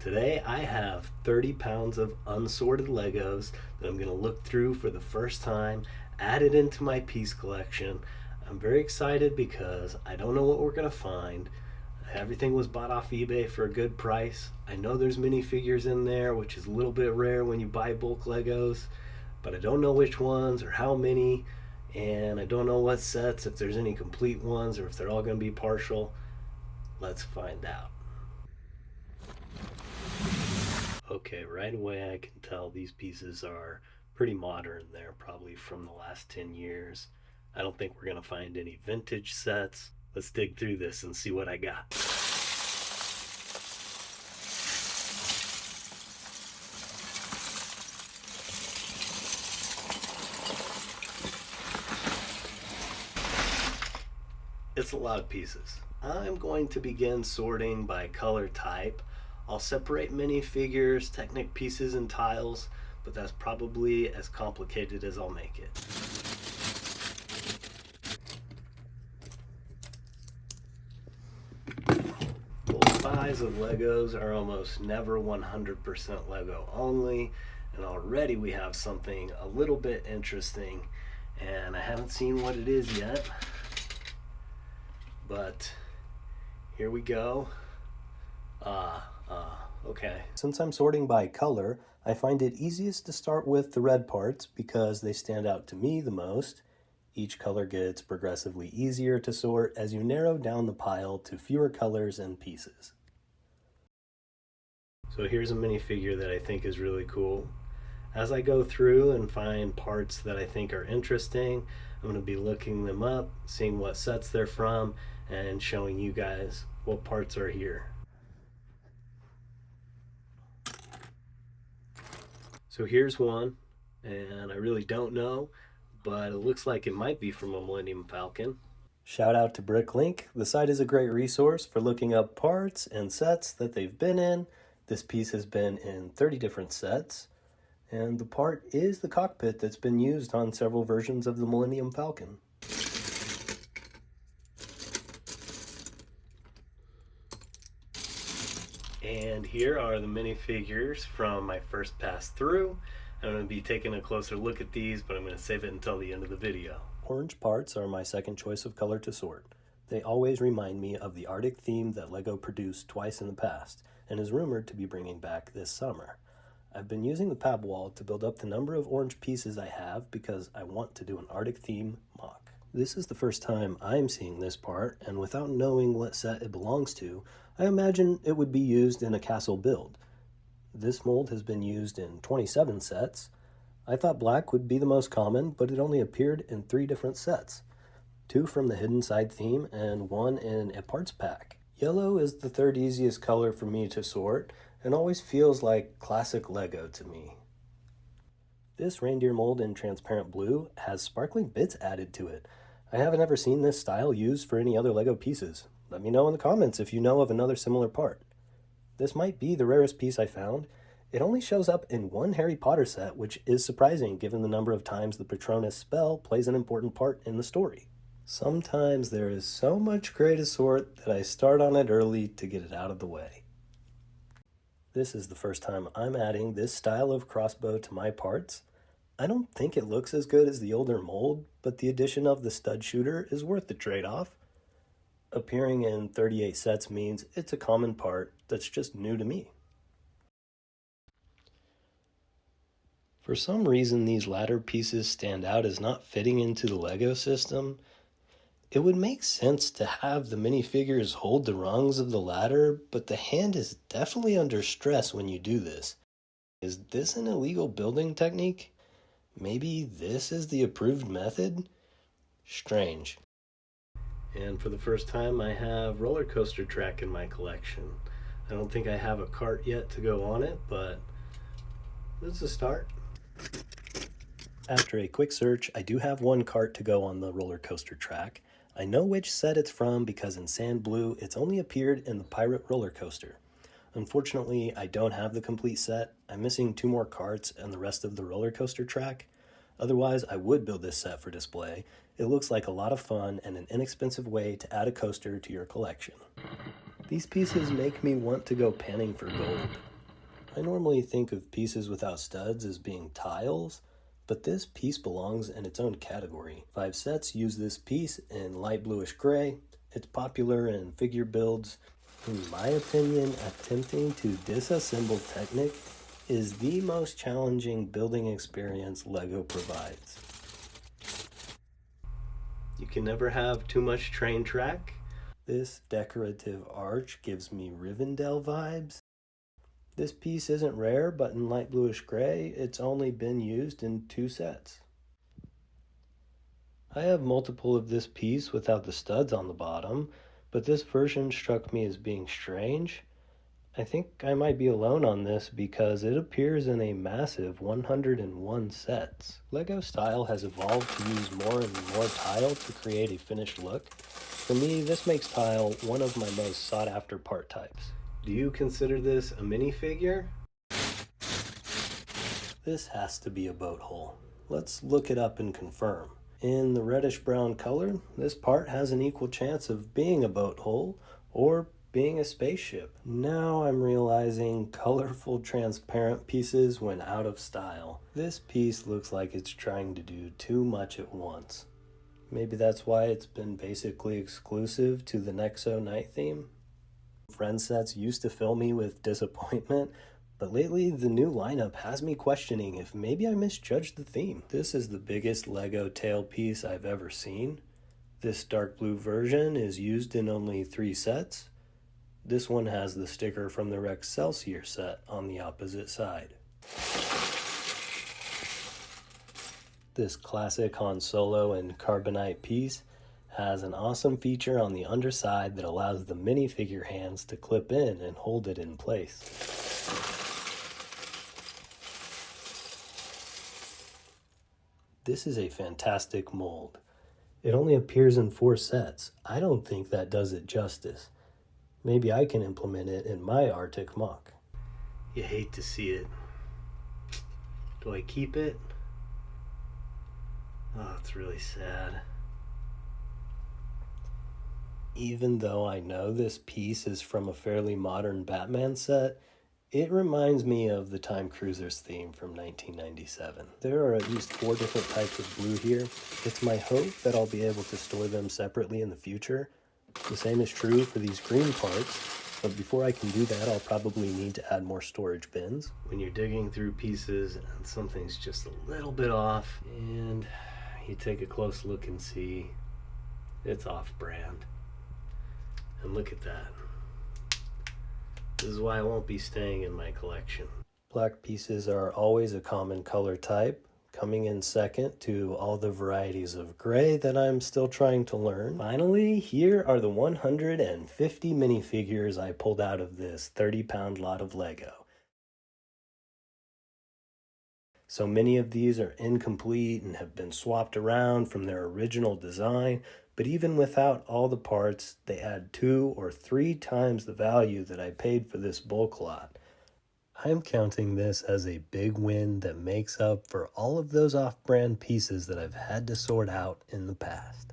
Today I have 30 pounds of unsorted Legos that I'm going to look through for the first time, add it into my piece collection. I'm very excited because I don't know what we're going to find. Everything was bought off eBay for a good price. I know there's minifigures in there, which is a little bit rare when you buy bulk Legos, but I don't know which ones or how many, and I don't know what sets, if there's any complete ones or if they're all going to be partial. Let's find out. Okay, right away I can tell these pieces are pretty modern. They're probably from the last 10 years. I don't think we're going to find any vintage sets. Let's dig through this and see what I got. It's a lot of pieces. I'm going to begin sorting by color type. I'll separate minifigures, Technic pieces, and tiles, but that's probably as complicated as I'll make it. Both sides of Legos are almost never 100% Lego only, and already we have something a little bit interesting, and I haven't seen what it is yet. But here we go. Okay. Since I'm sorting by color, I find it easiest to start with the red parts because they stand out to me the most. Each color gets progressively easier to sort as you narrow down the pile to fewer colors and pieces. So here's a minifigure that I think is really cool. As I go through and find parts that I think are interesting, I'm going to be looking them up, seeing what sets they're from, and showing you guys what parts are here. So here's one, and I really don't know, but it looks like it might be from a Millennium Falcon. Shout out to Bricklink. The site is a great resource for looking up parts and sets that they've been in. This piece has been in 30 different sets, and the part is the cockpit that's been used on several versions of the Millennium Falcon. And here are the minifigures from my first pass through. I'm going to be taking a closer look at these, but I'm going to save it until the end of the video. Orange parts are my second choice of color to sort. They always remind me of the Arctic theme that LEGO produced twice in the past, and is rumored to be bringing back this summer. I've been using the pab wall to build up the number of orange pieces I have because I want to do an Arctic theme mock. This is the first time I'm seeing this part, and without knowing what set it belongs to, I imagine it would be used in a castle build. This mold has been used in 27 sets. I thought black would be the most common, but it only appeared in 3 different sets. 2 from the Hidden Side theme and 1 in a parts pack. Yellow is the third easiest color for me to sort, and always feels like classic LEGO to me. This reindeer mold in transparent blue has sparkling bits added to it. I haven't ever seen this style used for any other LEGO pieces. Let me know in the comments if you know of another similar part. This might be the rarest piece I found. It only shows up in 1 Harry Potter set, which is surprising given the number of times the Patronus spell plays an important part in the story. Sometimes there is so much gray to sort that I start on it early to get it out of the way. This is the first time I'm adding this style of crossbow to my parts. I don't think it looks as good as the older mold, but the addition of the stud shooter is worth the trade-off. Appearing in 38 sets means it's a common part that's just new to me. For some reason, these ladder pieces stand out as not fitting into the LEGO system. It would make sense to have the minifigures hold the rungs of the ladder, but the hand is definitely under stress when you do this. Is this an illegal building technique? Maybe this is the approved method? Strange. And for the first time, I have roller coaster track in my collection. I don't think I have a cart yet to go on it, but it's a start. After a quick search, I do have 1 cart to go on the roller coaster track. I know which set it's from because in sand blue, it's only appeared in the pirate roller coaster. Unfortunately, I don't have the complete set. I'm missing 2 more carts and the rest of the roller coaster track. Otherwise, I would build this set for display. It looks like a lot of fun and an inexpensive way to add a coaster to your collection. These pieces make me want to go panning for gold. I normally think of pieces without studs as being tiles, but this piece belongs in its own category. 5 sets use this piece in light bluish gray. It's popular in figure builds. In my opinion, attempting to disassemble Technic is the most challenging building experience LEGO provides. You can never have too much train track. This decorative arch gives me Rivendell vibes. This piece isn't rare, but in light bluish gray, it's only been used in 2 sets. I have multiple of this piece without the studs on the bottom, but this version struck me as being strange. I think I might be alone on this because it appears in a massive 101 sets. LEGO style has evolved to use more and more tile to create a finished look. For me, this makes tile one of my most sought after part types. Do you consider this a minifigure? This has to be a boat hull. Let's look it up and confirm. In the reddish brown color, this part has an equal chance of being a boat hull or being a spaceship. Now I'm realizing colorful transparent pieces went out of style. This piece looks like it's trying to do too much at once. Maybe that's why it's been basically exclusive to the Nexo night theme. Friend sets used to fill me with disappointment, but lately the new lineup has me questioning if maybe I misjudged the theme. This is the biggest LEGO tail piece I've ever seen. This dark blue version is used in only 3 sets. This one has the sticker from the Excelsior set on the opposite side. This classic Han Solo and Carbonite piece has an awesome feature on the underside that allows the minifigure hands to clip in and hold it in place. This is a fantastic mold. It only appears in 4 sets. I don't think that does it justice. Maybe I can implement it in my Arctic mock. You hate to see it. Do I keep it? Oh, it's really sad. Even though I know this piece is from a fairly modern Batman set, it reminds me of the Time Cruisers theme from 1997. There are at least 4 different types of blue here. It's my hope that I'll be able to store them separately in the future. The same is true for these green parts, but before I can do that, I'll probably need to add more storage bins. When you're digging through pieces and something's just a little bit off, and you take a close look and see it's off-brand. And look at that. This is why I won't be staying in my collection. Black pieces are always a common color type, coming in second to all the varieties of gray that I'm still trying to learn. Finally, here are the 150 minifigures I pulled out of this 30-pound lot of LEGO. So many of these are incomplete and have been swapped around from their original design, but even without all the parts, they add 2 or 3 times the value that I paid for this bulk lot. I'm counting this as a big win that makes up for all of those off-brand pieces that I've had to sort out in the past.